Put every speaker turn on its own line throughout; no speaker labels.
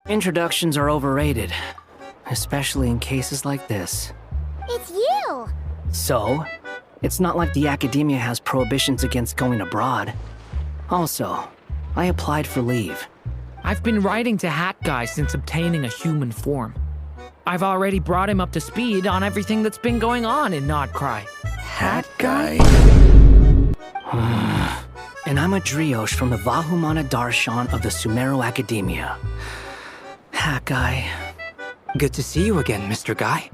Introductions are overrated, especially in cases like this.
It's you!
So, it's not like the academia has prohibitions against going abroad. Also, I applied for leave.
I've been writing to Hat Guy since obtaining a human form. I've already brought him up to speed on everything that's been going on in Nod-Krai.
Hat Guy?
And I'm a Drioche from the Vahumana Darshan of the Sumeru Academia. Hat Guy.
Good to see you again, Mr. Guy.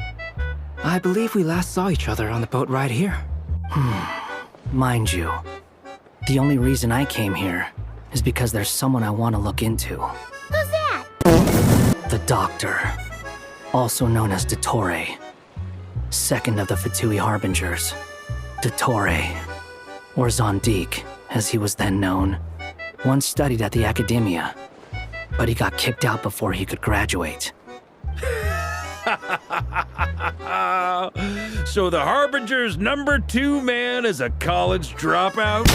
I believe we last saw each other on the boat ride here.
Mind you, the only reason I came here is because there's someone I want to look into.
Who's that?
The Doctor, also known as Dtori. Second of the Fatui Harbingers. Dtori, or Zondik, as he was then known, once studied at the Academia, but he got kicked out before he could graduate.
So the Harbinger's #2 man is a college dropout?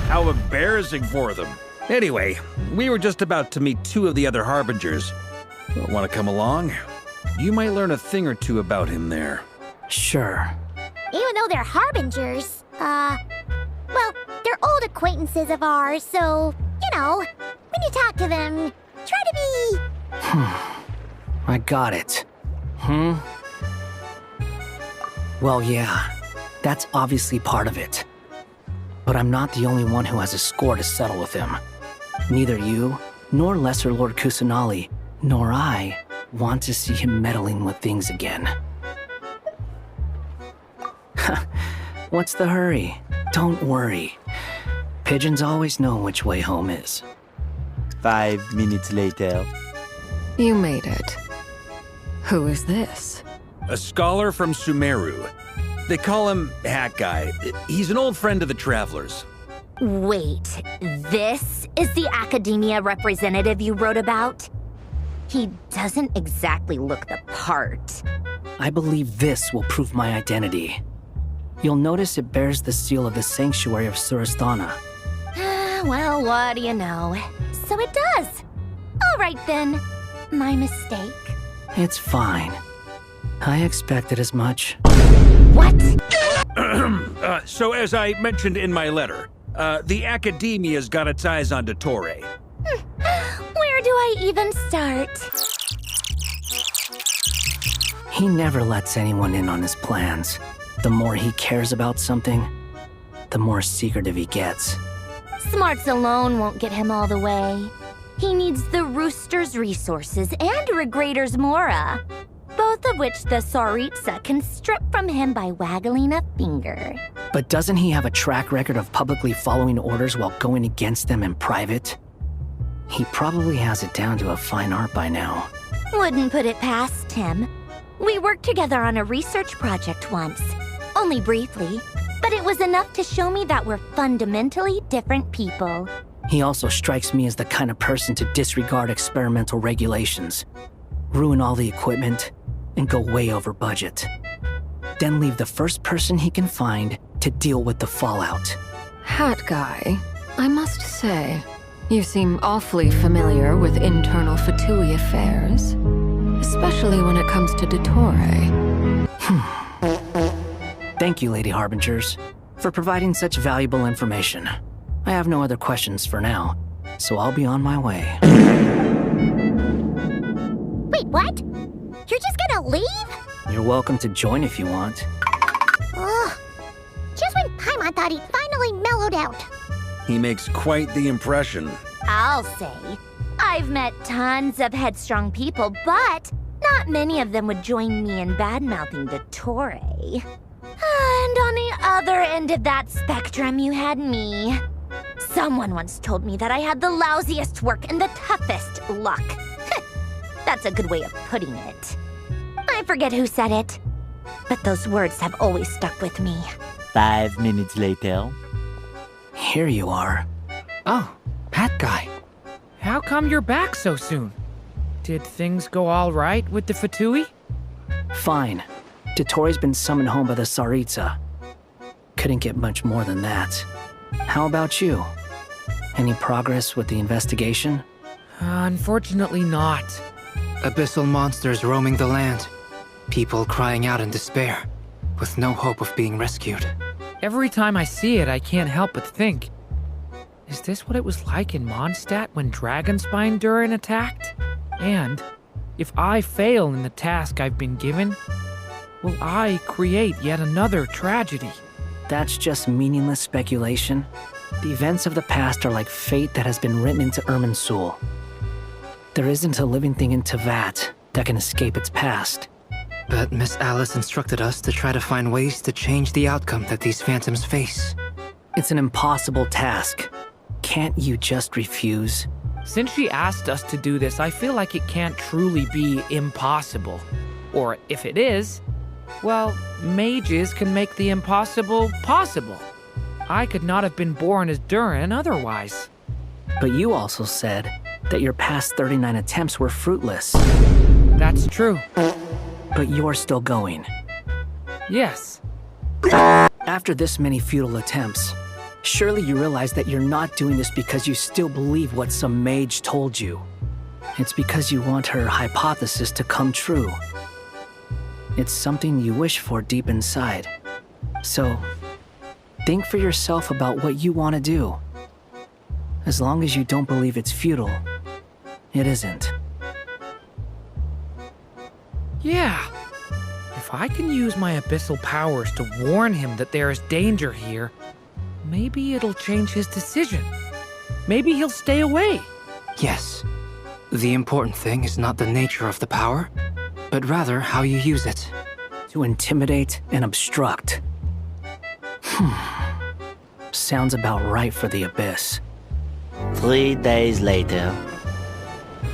How embarrassing for them. Anyway, we were just about to meet 2 of the other Harbingers. Want to come along? You might learn a thing or two about him there.
Sure.
Even though they're harbingers, well, they're old acquaintances of ours, so, you know, when you talk to them, try to be...
I got it. Well, yeah, that's obviously part of it. But I'm not the only one who has a score to settle with him. Neither you, nor Lesser Lord Kusanali, nor I want to see him meddling with things again. What's the hurry? Don't worry. Pigeons always know which way home is.
5 minutes later.
You made it. Who is this?
A scholar from Sumeru. They call him Hat Guy. He's an old friend of the Travelers.
Wait, this is the Academia representative you wrote about? He doesn't exactly look the part.
I believe this will prove my identity. You'll notice it bears the seal of the Sanctuary of Surasthana.
Well, what do you know? So it does. All right then. My mistake.
It's fine. I expected as much.
What?
So as I mentioned in my letter, the Academia's got its eyes on Dtori.
Where do I even start?
He never lets anyone in on his plans. The more he cares about something, the more secretive he gets.
Smarts alone won't get him all the way. He needs the Rooster's resources and Regrator's Mora, both of which the Tsaritsa can strip from him by waggling a finger.
But doesn't he have a track record of publicly following orders while going against them in private? He probably has it down to a fine art by now.
Wouldn't put it past him. We worked together on a research project once. Only briefly, but it was enough to show me that we're fundamentally different people.
He also strikes me as the kind of person to disregard experimental regulations, ruin all the equipment, and go way over budget. Then leave the first person he can find to deal with the fallout.
Hat Guy, I must say, you seem awfully familiar with internal Fatui affairs, especially when it comes to Dtori.
Thank you, Lady Harbingers, for providing such valuable information. I have no other questions for now, so I'll be on my way.
Wait, what? You're just gonna leave?
You're welcome to join if you want.
Ugh. Just when Paimon thought he'd finally mellowed out.
He makes quite the impression.
I'll say. I've met tons of headstrong people, but not many of them would join me in bad-mouthing Dtori. And on the other end of that spectrum, you had me. Someone once told me that I had the lousiest work and the toughest luck. That's a good way of putting it. I forget who said it, but those words have always stuck with me.
5 minutes later.
Here you are.
Oh, Hat Guy. How come you're back so soon? Did things go all right with the Fatui?
Fine. Dtori's been summoned home by the Tsaritsa. Couldn't get much more than that. How about you? Any progress with the investigation?
Unfortunately not.
Abyssal monsters roaming the land. People crying out in despair, with no hope of being rescued.
Every time I see it, I can't help but think, is this what it was like in Mondstadt when Dragonspine Durin attacked? And if I fail in the task I've been given, will I create yet another tragedy?
That's just meaningless speculation. The events of the past are like fate that has been written into Irminsul. There isn't a living thing in Teyvat that can escape its past.
But Miss Alice instructed us to try to find ways to change the outcome that these phantoms face.
It's an impossible task. Can't you just refuse?
Since she asked us to do this, I feel like it can't truly be impossible. Or if it is, well, mages can make the impossible possible. I could not have been born as Durin otherwise.
But you also said that your past 39 attempts were fruitless.
That's true.
But you're still going.
Yes.
After this many futile attempts, surely you realize that you're not doing this because you still believe what some mage told you. It's because you want her hypothesis to come true. It's something you wish for deep inside. So, think for yourself about what you want to do. As long as you don't believe it's futile, it isn't.
Yeah. If I can use my abyssal powers to warn him that there is danger here, maybe it'll change his decision. Maybe he'll stay away.
Yes. The important thing is not the nature of the power, but rather how you use it.
To intimidate and obstruct. Sounds about right for the Abyss.
3 days later.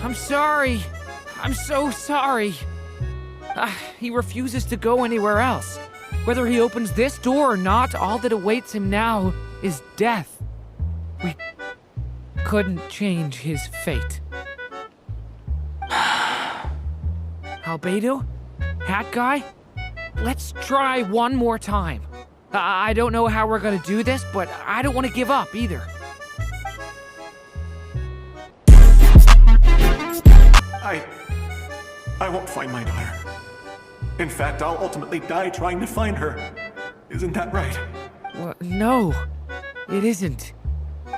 I'm sorry. I'm so sorry. He refuses to go anywhere else. Whether he opens this door or not, all that awaits him now is death. We couldn't change his fate. Albedo? Hat Guy? Let's try one more time. I don't know how we're gonna do this, but I don't want to give up either.
I won't find my daughter. In fact, I'll ultimately die trying to find her. Isn't that right?
Well, no, it isn't.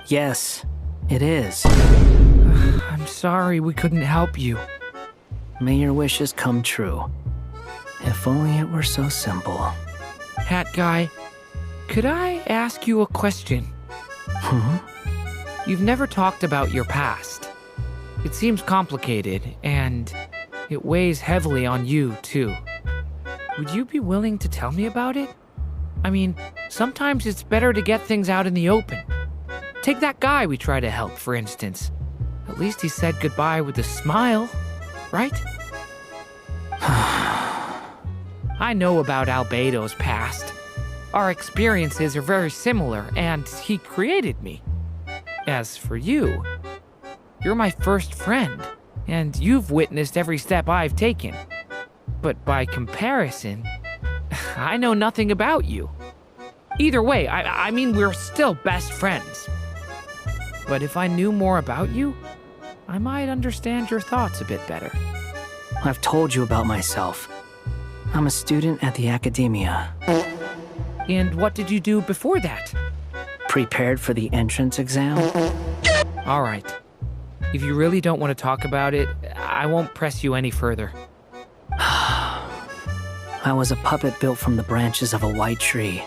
Yes, it is.
I'm sorry we couldn't help you.
May your wishes come true. If only it were so simple.
Hat Guy, could I ask you a question? You've never talked about your past. It seems complicated, and it weighs heavily on you, too. Would you be willing to tell me about it? I mean, sometimes it's better to get things out in the open. Take that guy we try to help, for instance. At least he said goodbye with a smile, right? I know about Albedo's past. Our experiences are very similar, and he created me. As for you, you're my first friend, and you've witnessed every step I've taken. But by comparison, I know nothing about you. Either way, I mean, we're still best friends. But if I knew more about you, I might understand your thoughts a bit better.
I've told you about myself. I'm a student at the academia.
And what did you do before that?
Prepared for the entrance exam?
All right. If you really don't want to talk about it, I won't press you any further.
I was a puppet built from the branches of a white tree,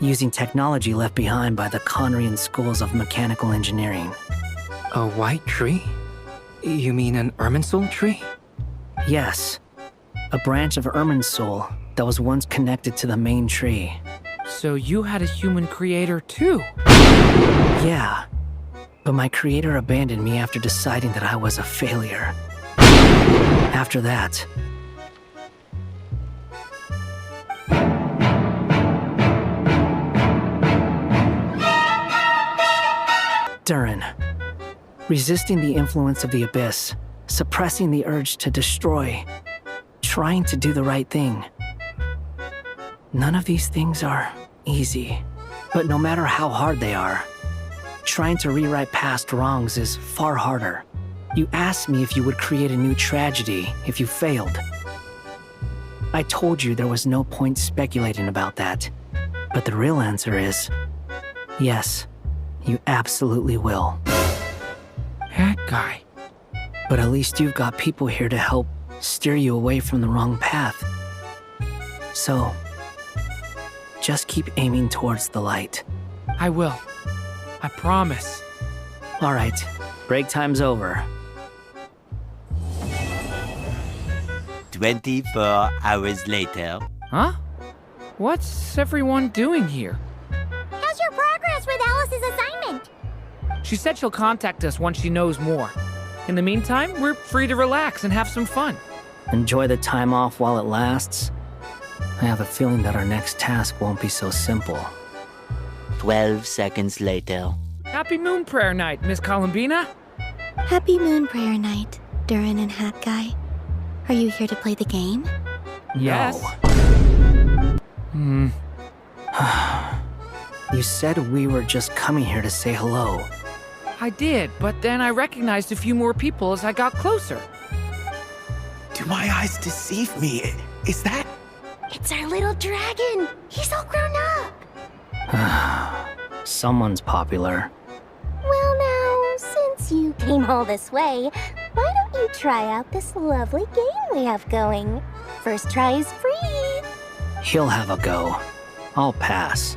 using technology left behind by the Conrian schools of mechanical engineering.
A white tree? You mean an Irminsul tree?
Yes, a branch of Irminsul that was once connected to the main tree.
So you had a human creator too?
Yeah, but my creator abandoned me after deciding that I was a failure. After that, Durin, resisting the influence of the Abyss, suppressing the urge to destroy, trying to do the right thing. None of these things are easy, but no matter how hard they are, trying to rewrite past wrongs is far harder. You asked me if you would create a new tragedy if you failed. I told you there was no point speculating about that. But the real answer is, yes, you absolutely will.
Hat guy.
But at least you've got people here to help steer you away from the wrong path. So, just keep aiming towards the light.
I will. I promise.
All right, break time's over.
24 hours later.
Huh? What's everyone doing here?
How's your progress with Alice's assignment?
She said she'll contact us once she knows more. In the meantime, we're free to relax and have some fun.
Enjoy the time off while it lasts. I have a feeling that our next task won't be so simple.
12 seconds later.
Happy Moon Prayer Night, Miss Columbina.
Happy Moon Prayer Night, Durin and Hat Guy. Are you here to play the game?
Yes.
No. You said we were just coming here to say hello.
I did, but then I recognized a few more people as I got closer.
Do my eyes deceive me? Is that...
It's our little dragon. He's all grown up.
Someone's popular.
Well now, since you came all this way, why don't you try out this lovely game we have going? First try is free.
He'll have a go. I'll pass.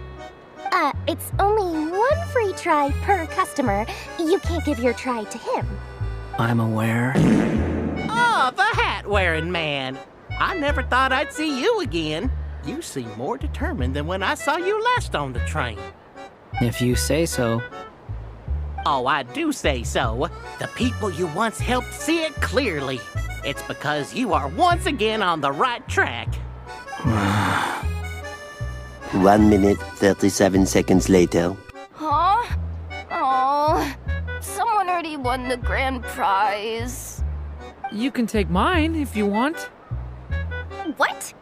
It's only one free try per customer. You can't give your try to him.
I'm aware.
Oh, the hat-wearing man. I never thought I'd see you again. You seem more determined than when I saw you last on the train.
If you say so.
Oh, I do say so. The people you once helped see it clearly. It's because you are once again on the right track.
1 minute, 37 seconds later.
Huh? Oh, someone already won the grand prize.
You can take mine if you want.
What?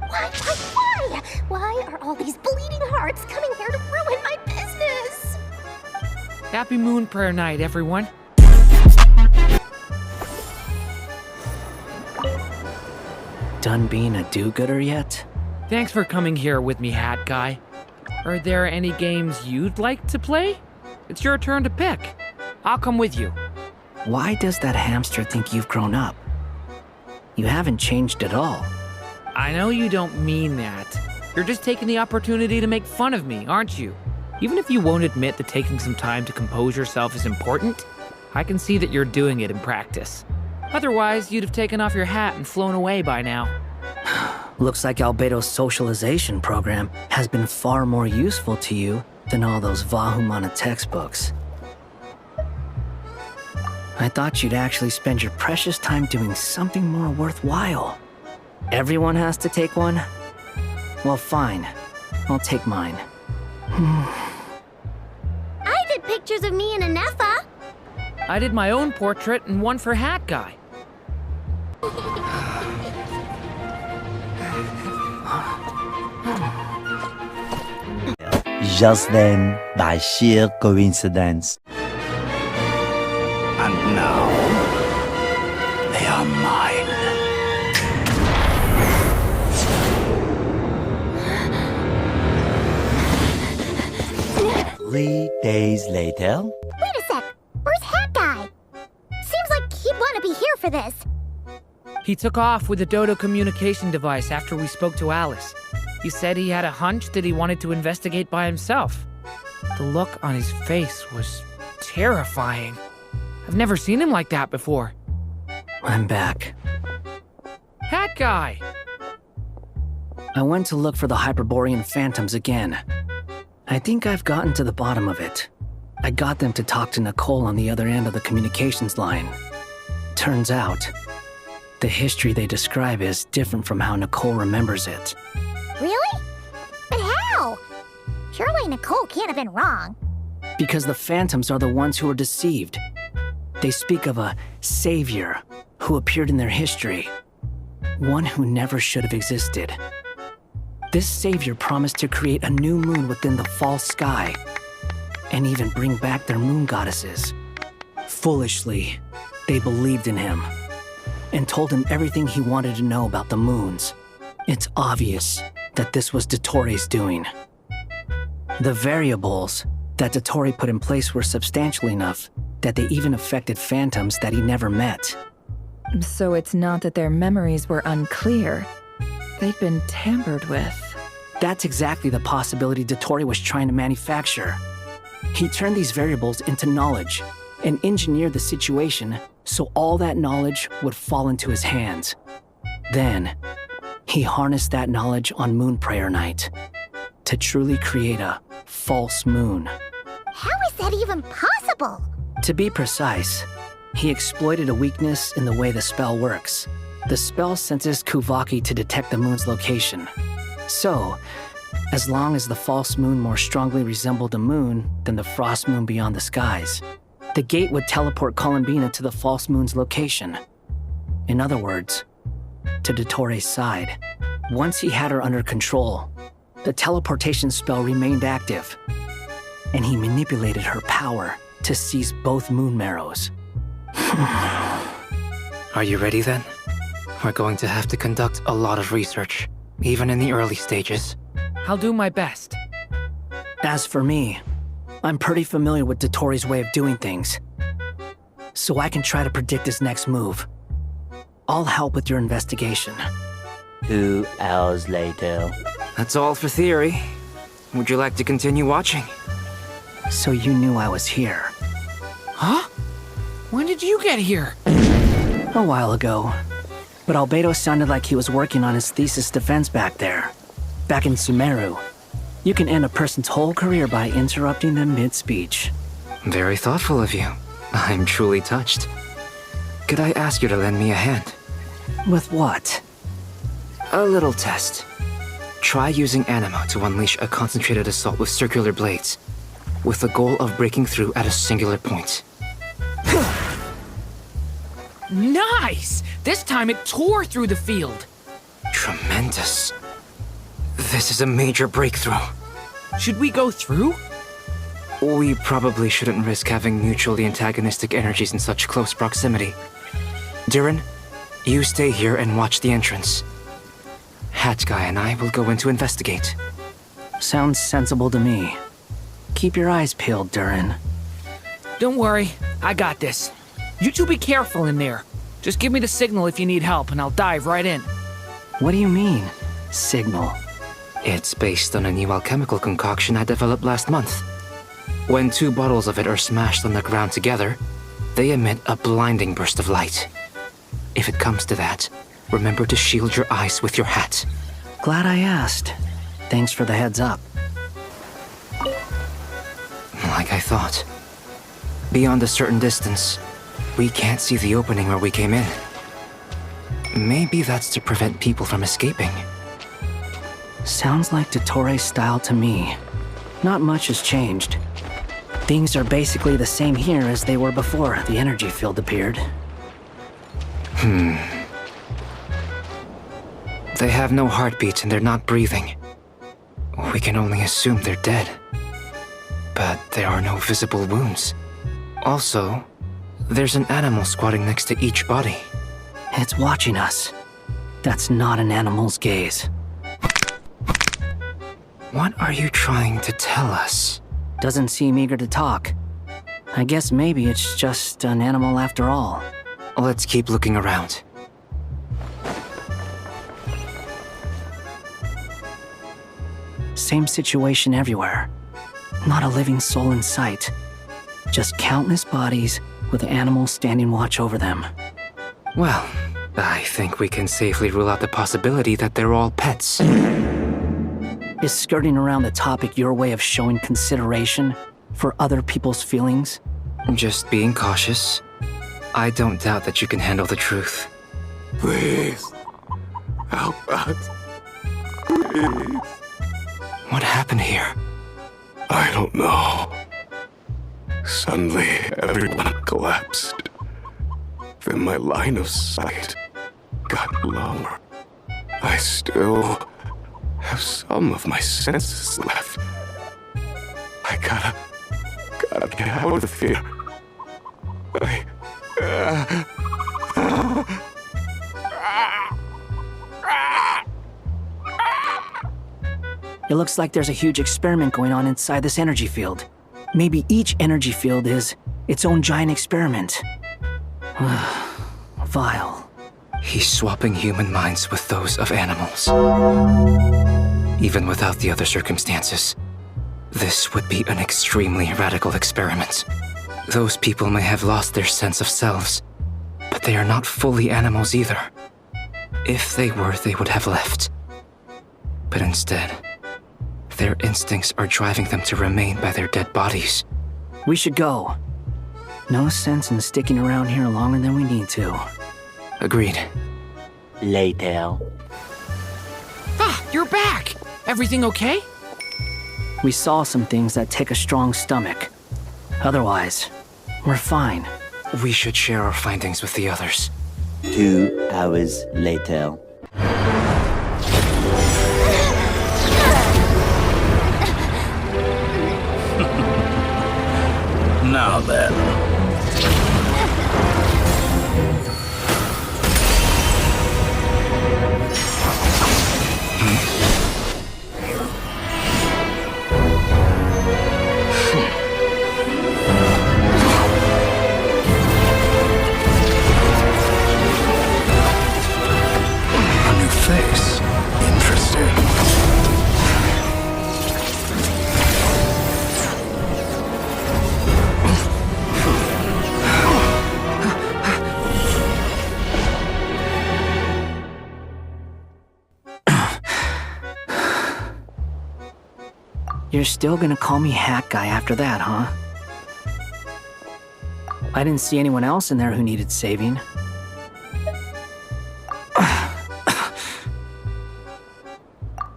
Why? Why are all these bleeding hearts coming here to ruin my business?
Happy Moon Prayer Night, everyone.
Done being a do-gooder yet?
Thanks for coming here with me, Hat Guy. Are there any games you'd like to play? It's your turn to pick. I'll come with you.
Why does that hamster think you've grown up? You haven't changed at all.
I know you don't mean that. You're just taking the opportunity to make fun of me, aren't you? Even if you won't admit that taking some time to compose yourself is important, I can see that you're doing it in practice. Otherwise, you'd have taken off your hat and flown away by now.
Looks like Albedo's socialization program has been far more useful to you than all those Vahumana textbooks. I thought you'd actually spend your precious time doing something more worthwhile. Everyone has to take one? Well, fine. I'll take mine.
I did pictures of me and Anefa.
I did my own portrait and one for Hat Guy.
Just then, by sheer coincidence.
And now, they are mine.
3 days later.
Wait a sec. Where's Hat Guy? Seems like he'd want to be here for this.
He took off with the Dodo communication device after we spoke to Alice. He said he had a hunch that he wanted to investigate by himself. The look on his face was terrifying. I've never seen him like that before.
I'm back.
Hat Guy!
I went to look for the Hyperborean phantoms again. I think I've gotten to the bottom of it. I got them to talk to Nicole on the other end of the communications line. Turns out, the history they describe is different from how Nicole remembers it.
Really? But how? Surely Nicole can't have been wrong.
Because the phantoms are the ones who are deceived. They speak of a savior who appeared in their history. One who never should have existed. This savior promised to create a new moon within the false sky, and even bring back their moon goddesses. Foolishly, They believed in him and told him everything he wanted to know about the moons. It's obvious that this was Dotori's doing. The variables that Dtori put in place were substantial enough that they even affected phantoms that he never met.
So it's not that their memories were unclear. They'd been tampered with.
That's exactly the possibility Dtori was trying to manufacture. He turned these variables into knowledge and engineered the situation so all that knowledge would fall into his hands. Then, he harnessed that knowledge on Moon Prayer Night to truly create a false moon.
How is that even possible?
To be precise, he exploited a weakness in the way the spell works. The spell senses Kuvaki to detect the moon's location. So, as long as the false moon more strongly resembled a moon than the frost moon beyond the skies, the gate would teleport Columbina to the false moon's location. In other words, to Dotori's side. Once he had her under control, the teleportation spell remained active, and he manipulated her power to seize both moon marrows.
Are you ready then? We're going to have to conduct a lot of research, even in the early stages.
I'll do my best.
As for me, I'm pretty familiar with Dotori's way of doing things, so I can try to predict his next move. I'll help with your investigation.
2 hours later.
That's all for theory. Would you like to continue watching?
So you knew I was here.
Huh? When did you get here?
A while ago. But Albedo sounded like he was working on his thesis defense back there. Back in Sumeru. You can end a person's whole career by interrupting them mid-speech.
Very thoughtful of you. I'm truly touched. Could I ask you to lend me a hand?
With what?
A little test. Try using anemo to unleash a concentrated assault with circular blades, with the goal of breaking through at a singular point.
Nice! This time it tore through the field.
Tremendous. This is a major breakthrough.
Should we go through?
We probably shouldn't risk having mutually antagonistic energies in such close proximity. Durin, you stay here and watch the entrance. Hat Guy and I will go in to investigate.
Sounds sensible to me. Keep your eyes peeled, Durin.
Don't worry, I got this. You two be careful in there. Just give me the signal if you need help and I'll dive right in.
What do you mean, signal?
It's based on a new alchemical concoction I developed last month. When 2 bottles of it are smashed on the ground together, they emit a blinding burst of light. If it comes to that, remember to shield your eyes with your hat.
Glad I asked. Thanks for the heads up.
Like I thought. Beyond a certain distance, we can't see the opening where we came in. Maybe that's to prevent people from escaping.
Sounds like Dotori's style to me. Not much has changed. Things are basically the same here as they were before the energy field appeared.
They have no heartbeats and they're not breathing. We can only assume they're dead. But there are no visible wounds. Also, there's an animal squatting next to each body.
It's watching us. That's not an animal's gaze.
What are you trying to tell us?
Doesn't seem eager to talk. I guess maybe it's just an animal after all.
Let's keep looking around.
Same situation everywhere. Not a living soul in sight. Just countless bodies with animals standing watch over them.
Well, I think we can safely rule out the possibility that they're all pets.
Is skirting around the topic your way of showing consideration for other people's feelings?
Just being cautious. I don't doubt that you can handle the truth.
Please. Help us. Please.
What happened here?
I don't know. Suddenly, everyone collapsed. Then my line of sight got lower. I still have some of my senses left. I gotta get out of here.
It looks like there's a huge experiment going on inside this energy field. Maybe each energy field is its own giant experiment. Vile.
He's swapping human minds with those of animals. Even without the other circumstances, this would be an extremely radical experiment. Those people may have lost their sense of selves, but they are not fully animals either. If they were, they would have left. But instead, their instincts are driving them to remain by their dead bodies.
We should go. No sense in sticking around here longer than we need to.
Agreed.
Later.
Ah, you're back! Everything okay?
We saw some things that take a strong stomach. Otherwise, we're fine.
We should share our findings with the others.
2 hours later.
Now then.
A new face. Interesting.
You're still gonna call me Hat Guy after that, huh? I didn't see anyone else in there who needed saving.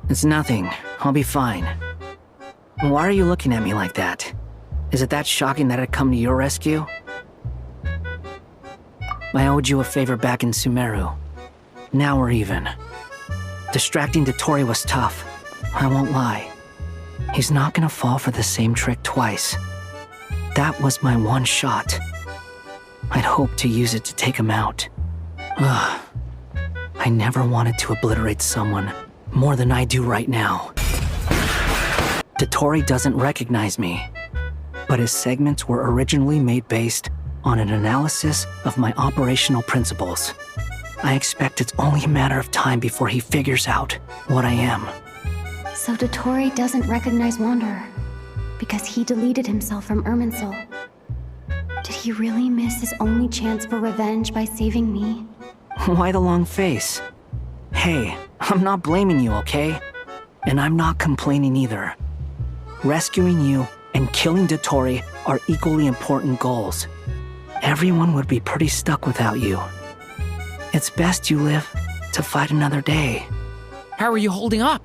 It's nothing. I'll be fine. Why are you looking at me like that? Is it that shocking that I'd come to your rescue? I owed you a favor back in Sumeru. Now we're even. Distracting Dtori was tough. I won't lie. He's not gonna fall for the same trick twice. That was my one shot. I'd hoped to use it to take him out. Ugh. I never wanted to obliterate someone more than I do right now. Dtori doesn't recognize me, but his segments were originally made based on an analysis of my operational principles. I expect it's only a matter of time before he figures out what I am.
So Dtori doesn't recognize Wanderer, because he deleted himself from Irminsul. Did he really miss his only chance for revenge by saving me?
Why the long face? Hey, I'm not blaming you, okay? And I'm not complaining either. Rescuing you and killing Dtori are equally important goals. Everyone would be pretty stuck without you. It's best you live to fight another day.
How are you holding up?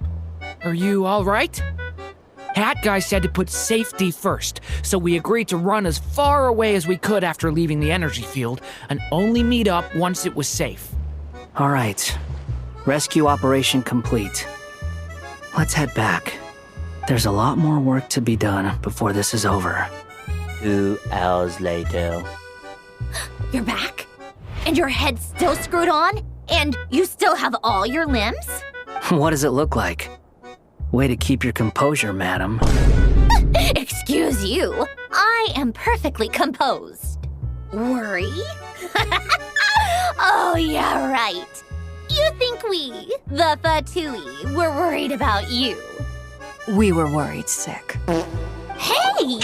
Are you all right? Hat Guy said to put safety first, so we agreed to run as far away as we could after leaving the energy field and only meet up once it was safe.
All right. Rescue operation complete. Let's head back. There's a lot more work to be done before this is over.
2 hours later.
You're back? And your head's still screwed on? And you still have all your limbs?
What does it look like? Way to keep your composure, madam.
Excuse you. I am perfectly composed. Worry? Oh, yeah, right. You think we, the Fatui, were worried about you?
We were worried sick.
Hey!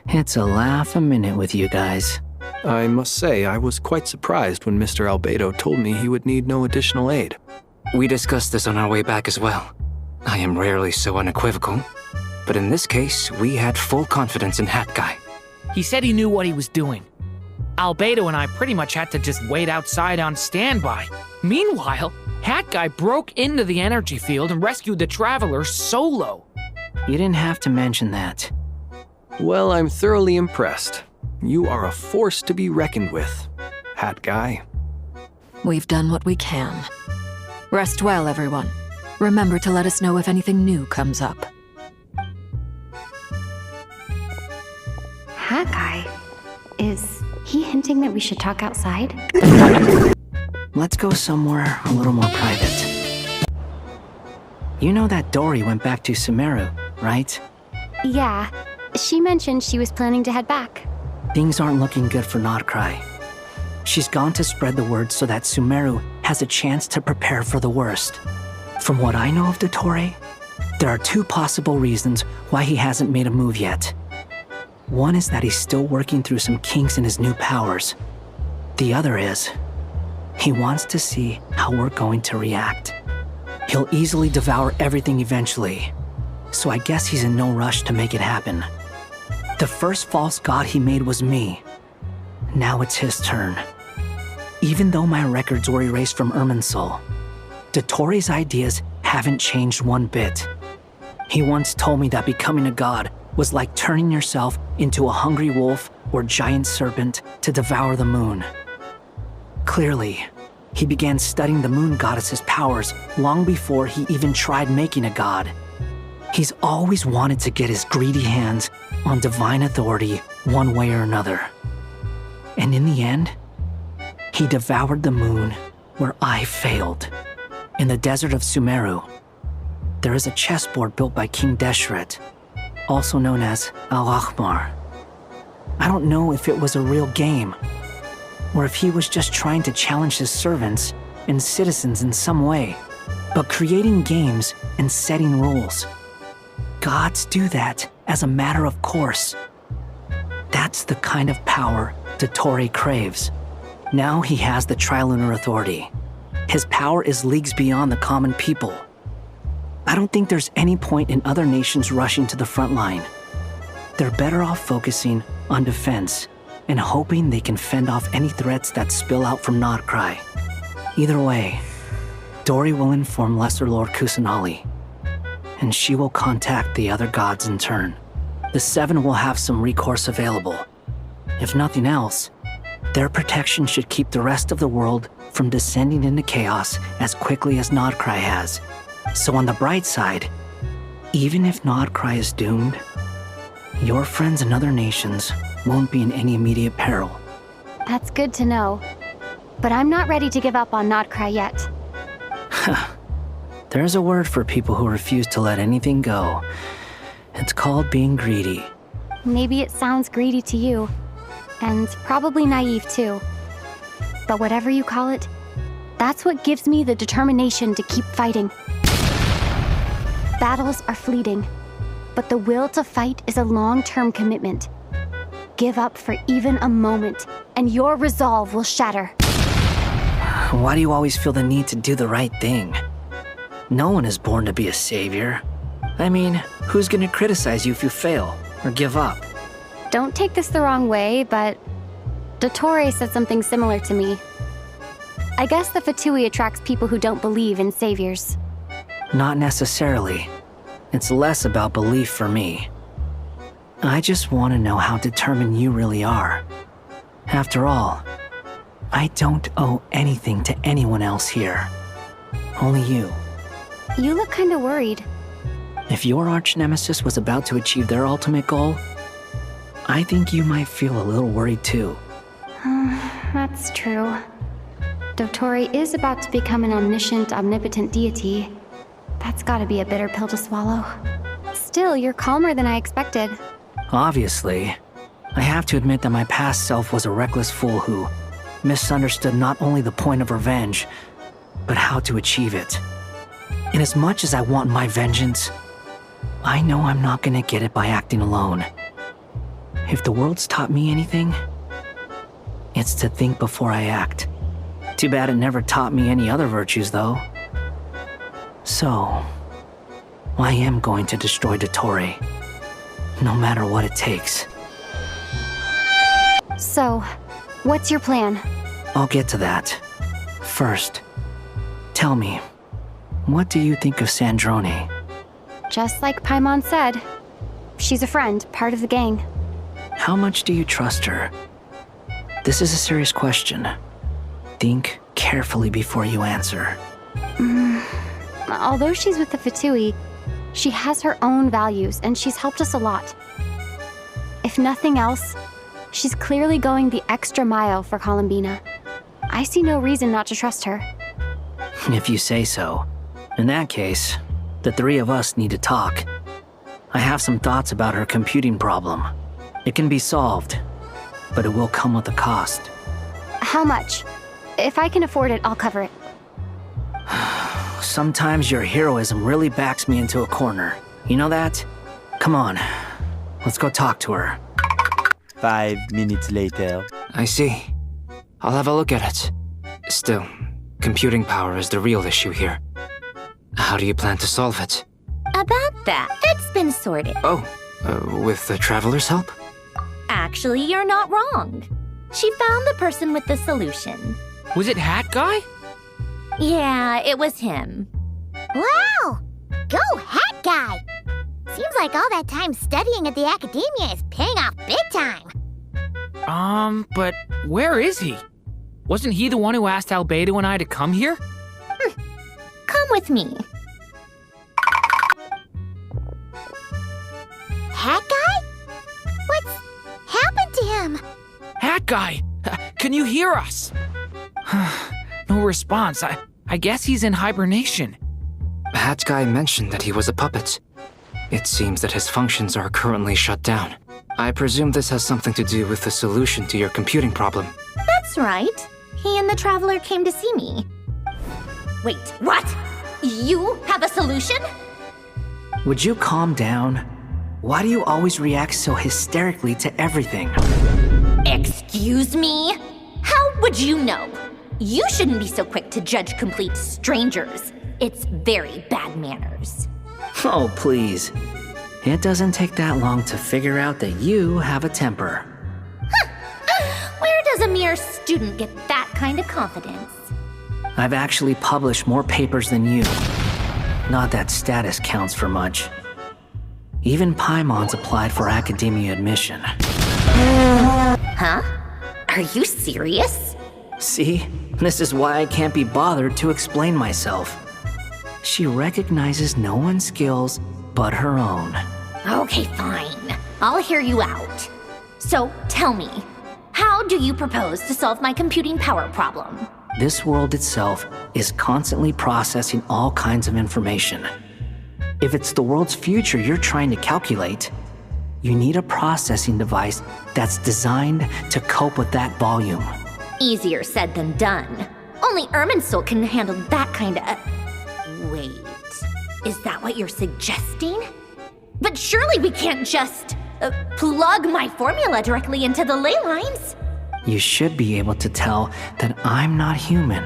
It's a laugh a minute with you guys.
I must say, I was quite surprised when Mr. Albedo told me he would need no additional aid.
We discussed this on our way back as well. I am rarely so unequivocal, but in this case, we had full confidence in Hat Guy.
He said he knew what he was doing. Albedo and I pretty much had to just wait outside on standby. Meanwhile, Hat Guy broke into the energy field and rescued the traveler solo.
You didn't have to mention that.
Well, I'm thoroughly impressed. You are a force to be reckoned with, Hat Guy.
We've done what we can. Rest well, everyone. Remember to let us know if anything new comes up.
Hat Guy? Is he hinting that we should talk outside?
Let's go somewhere a little more private. You know that Dori went back to Sumeru, right?
Yeah, she mentioned she was planning to head back.
Things aren't looking good for Nod-Krai. She's gone to spread the word so that Sumeru has a chance to prepare for the worst. From what I know of Dtori, there are two possible reasons why he hasn't made a move yet. One is that he's still working through some kinks in his new powers. The other is, he wants to see how we're going to react. He'll easily devour everything eventually, so I guess he's in no rush to make it happen. The first false god he made was me. Now it's his turn. Even though my records were erased from Irminsul, Dtori's ideas haven't changed one bit. He once told me that becoming a god was like turning yourself into a hungry wolf or giant serpent to devour the moon. Clearly, he began studying the moon goddess's powers long before he even tried making a god. He's always wanted to get his greedy hands on divine authority one way or another. And in the end, he devoured the moon where I failed. In the desert of Sumeru, there is a chessboard built by King Deshret, also known as Al-Ahmar. I don't know if it was a real game, or if he was just trying to challenge his servants and citizens in some way. But creating games and setting rules, gods do that as a matter of course. That's the kind of power Dtori craves. Now he has the Trilunar Authority. His power is leagues beyond the common people. I don't think there's any point in other nations rushing to the front line. They're better off focusing on defense and hoping they can fend off any threats that spill out from Nod-Krai. Either way, Dori will inform Lesser Lord Kusanali, and she will contact the other gods in turn. The Seven will have some recourse available. If nothing else, their protection should keep the rest of the world from descending into chaos as quickly as Nod-Krai has. So on the bright side, even if Nod-Krai is doomed, your friends in other nations won't be in any immediate peril.
That's good to know. But I'm not ready to give up on Nod-Krai yet.
There's a word for people who refuse to let anything go. It's called being greedy.
Maybe it sounds greedy to you, and probably naive too. But whatever you call it, that's what gives me the determination to keep fighting. Battles are fleeting, but the will to fight is a long-term commitment. Give up for even a moment, and your resolve will shatter.
Why do you always feel the need to do the right thing? No one is born to be a savior. I mean, who's gonna criticize you if you fail or give up?
Don't take this the wrong way, but Dtori said something similar to me. I guess the Fatui attracts people who don't believe in saviors.
Not necessarily. It's less about belief for me. I just want to know how determined you really are. After all, I don't owe anything to anyone else here. Only you.
You look kinda worried.
If your arch-nemesis was about to achieve their ultimate goal, I think you might feel a little worried too.
That's true. Dtori is about to become an omniscient, omnipotent deity. That's gotta be a bitter pill to swallow. Still, you're calmer than I expected.
Obviously. I have to admit that my past self was a reckless fool who misunderstood not only the point of revenge, but how to achieve it. And as much as I want my vengeance, I know I'm not gonna get it by acting alone. If the world's taught me anything, it's to think before I act. Too bad it never taught me any other virtues, though. So, I am going to destroy Dtori, no matter what it takes.
So, what's your plan?
I'll get to that. First, tell me, what do you think of Sandrone?
Just like Paimon said, she's a friend, part of the gang.
How much do you trust her? This is a serious question. Think carefully before you answer.
Although she's with the Fatui, she has her own values and she's helped us a lot. If nothing else, She's clearly going the extra mile for Columbina. I see no reason not to trust her.
If you say so. In that case, the three of us need to talk. I have some thoughts about her computing problem. It can be solved, but it will come with a cost.
How much? If I can afford it, I'll cover it.
Sometimes your heroism really backs me into a corner. You know that? Come on, let's go talk to her.
5 minutes later.
I see. I'll have a look at it. Still, computing power is the real issue here. How do you plan to solve it?
About that, it's been sorted.
Oh, with the Traveler's help?
Actually, you're not wrong. She found the person with the solution.
Was it Hat Guy?
Yeah, it was him.
Wow! Go Hat Guy! Seems like all that time studying at the academia is paying off big time.
But where is he? Wasn't he the one who asked Albedo and I to come here?
Come with me.
Hat Guy? What's happened to him?
Hat Guy! Can you hear us? No response. I guess he's in hibernation.
Hat Guy mentioned that he was a puppet. It seems that his functions are currently shut down. I presume this has something to do with the solution to your computing problem.
That's right. He and the Traveler came to see me. Wait, what? You have a solution?
Would you calm down? Why do you always react so hysterically to everything?
Excuse me? How would you know? You shouldn't be so quick to judge complete strangers. It's very bad manners.
Oh, please. It doesn't take that long to figure out that you have a temper.
Where does a mere student get that kind of confidence?
I've actually published more papers than you. Not that status counts for much. Even Paimon's applied for academia admission.
Huh? Are you serious?
See? This is why I can't be bothered to explain myself. She recognizes no one's skills but her own.
Okay, fine. I'll hear you out. So, tell me, how do you propose to solve my computing power problem?
This world itself is constantly processing all kinds of information. If it's the world's future you're trying to calculate, you need a processing device that's designed to cope with that volume.
Easier said than done. Only Irminsul can handle that kind of... Wait, is that what you're suggesting? But surely we can't just plug my formula directly into the ley lines.
You should be able to tell that I'm not human,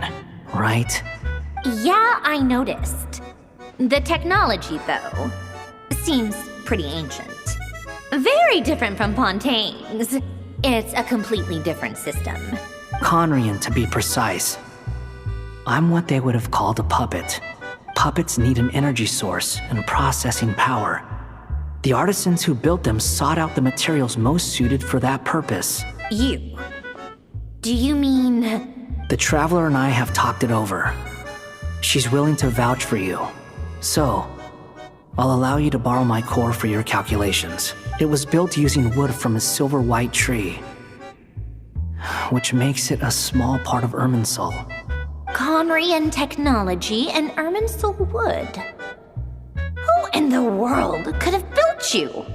right?
Yeah, I noticed. The technology, though, seems pretty ancient. Very different from Pontaine's. It's a completely different system.
Conrian, to be precise. I'm what they would have called a puppet. Puppets need an energy source and processing power. The artisans who built them sought out the materials most suited for that purpose.
You? Do you mean...
The Traveler and I have talked it over. She's willing to vouch for you. So, I'll allow you to borrow my core for your calculations. It was built using wood from a silver white tree, which makes it a small part of Irminsul.
Conrian technology and Irminsul wood. Who in the world could have built you?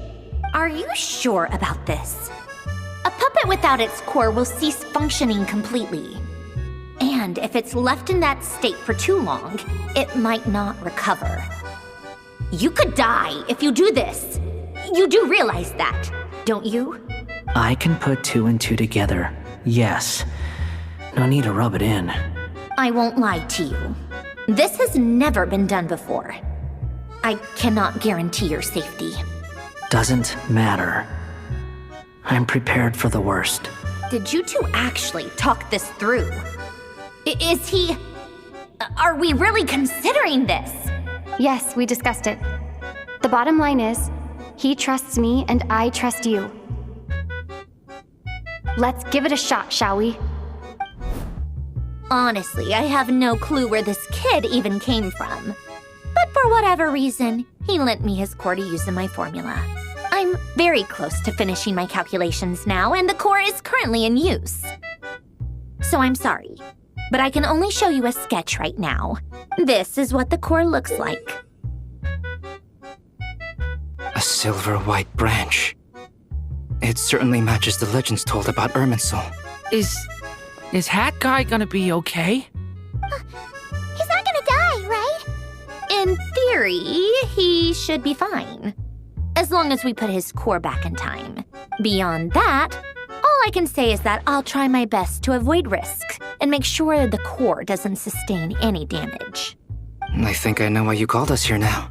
Are you sure about this? A puppet without its core will cease functioning completely. And if it's left in that state for too long, it might not recover. You could die if you do this. You do realize that, don't you?
I can put 2 and 2 together, yes. No need to rub it in.
I won't lie to you. This has never been done before. I cannot guarantee your safety.
Doesn't matter. I'm prepared for the worst.
Did you two actually talk this through? Is he... Are we really considering this?
Yes, we discussed it. The bottom line is, he trusts me and I trust you. Let's give it a shot, shall we?
Honestly, I have no clue where this kid even came from. But for whatever reason, he lent me his core to use in my formula. I'm very close to finishing my calculations now, and the core is currently in use. So I'm sorry, but I can only show you a sketch right now. This is what the core looks like.
A silver-white branch. It certainly matches the legends told about Irminsul.
Is Hat Guy gonna be okay?
He's not gonna die, right?
In theory, he should be fine. As long as we put his core back in time. Beyond that, all I can say is that I'll try my best to avoid risk and make sure the core doesn't sustain any damage.
I think I know why you called us here now.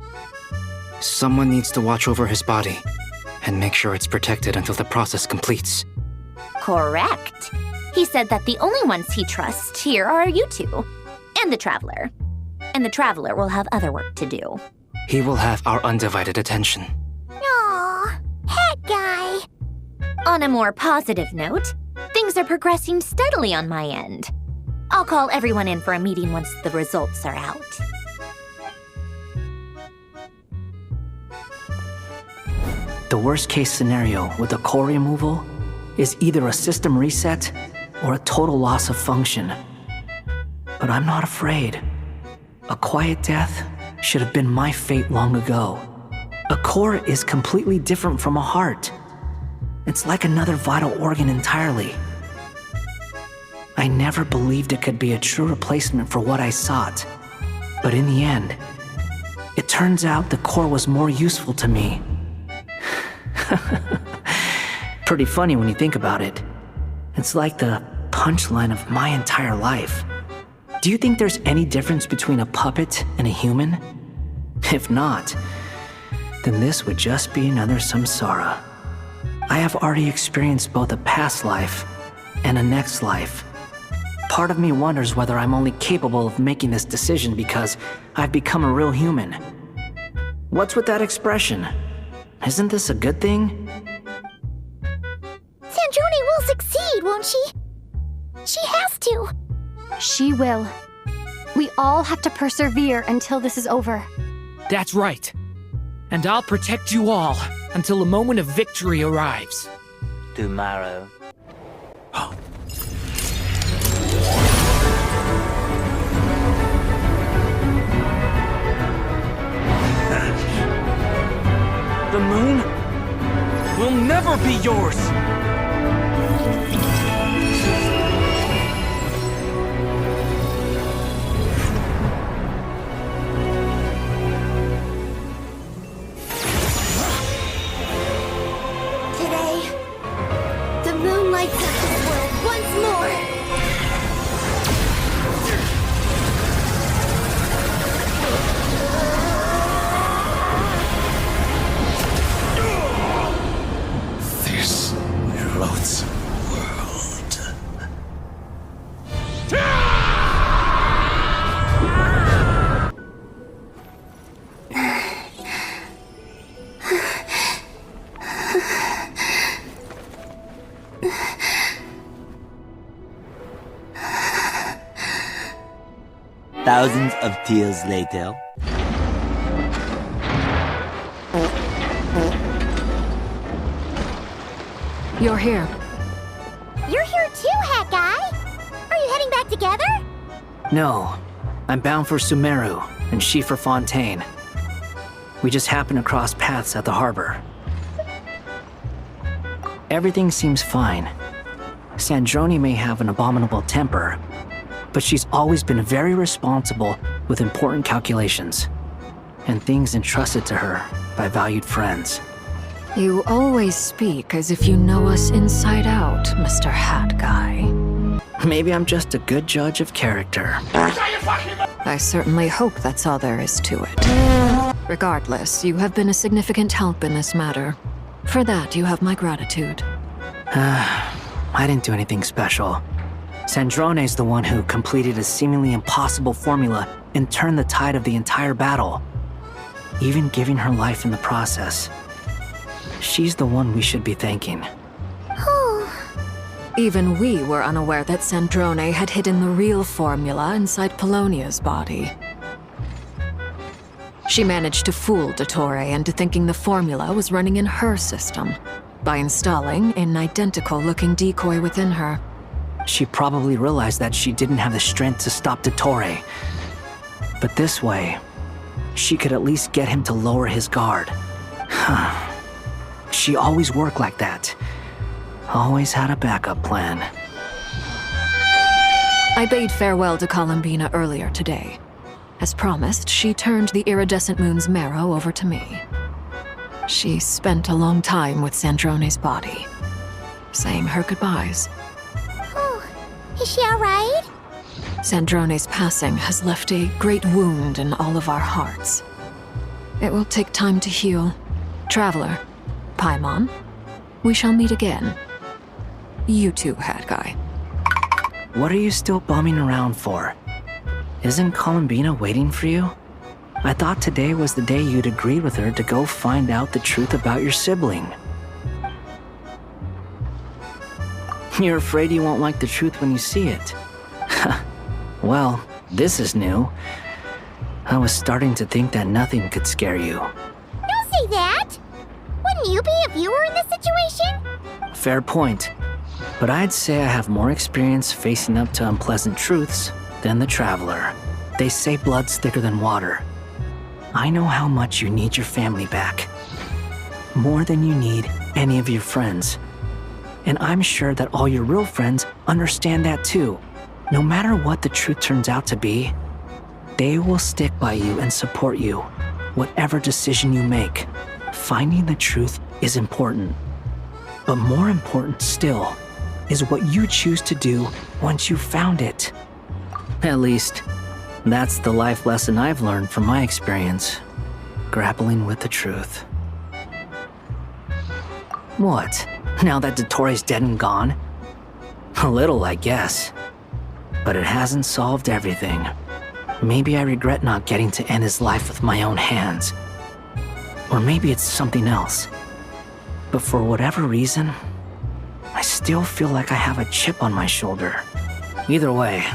Someone needs to watch over his body and make sure it's protected until the process completes.
Correct. He said that the only ones he trusts here are you two, and the Traveler. And the Traveler will have other work to do.
He will have our undivided attention.
Aw, Hat Guy.
On a more positive note, things are progressing steadily on my end. I'll call everyone in for a meeting once the results are out.
The worst case scenario with the core removal is either a system reset or a total loss of function. But I'm not afraid. A quiet death should have been my fate long ago. A core is completely different from a heart. It's like another vital organ entirely. I never believed it could be a true replacement for what I sought. But in the end, it turns out the core was more useful to me. Pretty funny when you think about it. It's like the punchline of my entire life. Do you think there's any difference between a puppet and a human? If not, then this would just be another samsara. I have already experienced both a past life and a next life. Part of me wonders whether I'm only capable of making this decision because I've become a real human. What's with that expression? Isn't this a good thing?
Sandrone will succeed, won't she? She has to.
She will. We all have to persevere until this is over.
That's right. And I'll protect you all until a moment of victory arrives.
Tomorrow.
The moon will never be yours!
Today, the moon lights up this world once more!
This loathsome world.
Thousands of tears later.
You're here.
You're here too, Hat Guy! Are you heading back together?
No, I'm bound for Sumeru and she for Fontaine. We just happened to cross paths at the harbor. Everything seems fine. Sandrone may have an abominable temper, but she's always been very responsible with important calculations and things entrusted to her by valued friends.
You always speak as if you know us inside out, Mr. Hat Guy.
Maybe I'm just a good judge of character.
I certainly hope that's all there is to it. Regardless, you have been a significant help in this matter. For that, you have my gratitude.
I didn't do anything special. Sandrone's the one who completed a seemingly impossible formula and turned the tide of the entire battle, even giving her life in the process. She's the one we should be thanking.
Even we were unaware that Sandrone had hidden the real formula inside Polonia's body. She managed to fool Dtori into thinking the formula was running in her system by installing an identical-looking decoy within her.
She probably realized that she didn't have the strength to stop Dtori. But this way, she could at least get him to lower his guard. She always worked like that. Always had a backup plan.
I bade farewell to Columbina earlier today. As promised, she turned the iridescent moon's marrow over to me. She spent a long time with Sandrone's body, saying her goodbyes.
Oh, is she alright?
Sandrone's passing has left a great wound in all of our hearts. It will take time to heal. Traveler, Paimon, we shall meet again. You too, Hat Guy.
What are you still bumming around for? Isn't Columbina waiting for you? I thought today was the day you'd agreed with her to go find out the truth about your sibling. You're afraid you won't like the truth when you see it. Well, this is new. I was starting to think that nothing could scare you.
Don't say that! Wouldn't you be if you were in this situation?
Fair point. But I'd say I have more experience facing up to unpleasant truths than the Traveler. They say blood's thicker than water. I know how much you need your family back. More than you need any of your friends. And I'm sure that all your real friends understand that too. No matter what the truth turns out to be, they will stick by you and support you, whatever decision you make. Finding the truth is important. But more important still is what you choose to do once you've found it. At least, that's the life lesson I've learned from my experience, grappling with the truth. What? Now that Dtori's dead and gone? A little, I guess. But it hasn't solved everything. Maybe I regret not getting to end his life with my own hands. Or maybe it's something else. But for whatever reason, I still feel like I have a chip on my shoulder. Either way,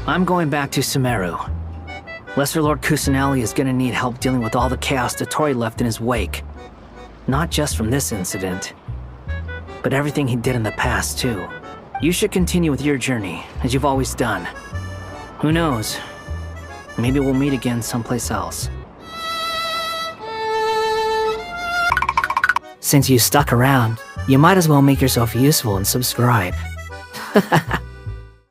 I'm going back to Sumeru. Lesser Lord Kusanali is gonna need help dealing with all the chaos Dtori left in his wake. Not just from this incident, but everything he did in the past too. You should continue with your journey, as you've always done. Who knows? Maybe we'll meet again someplace else. Since you stuck around, you might as well make yourself useful and subscribe.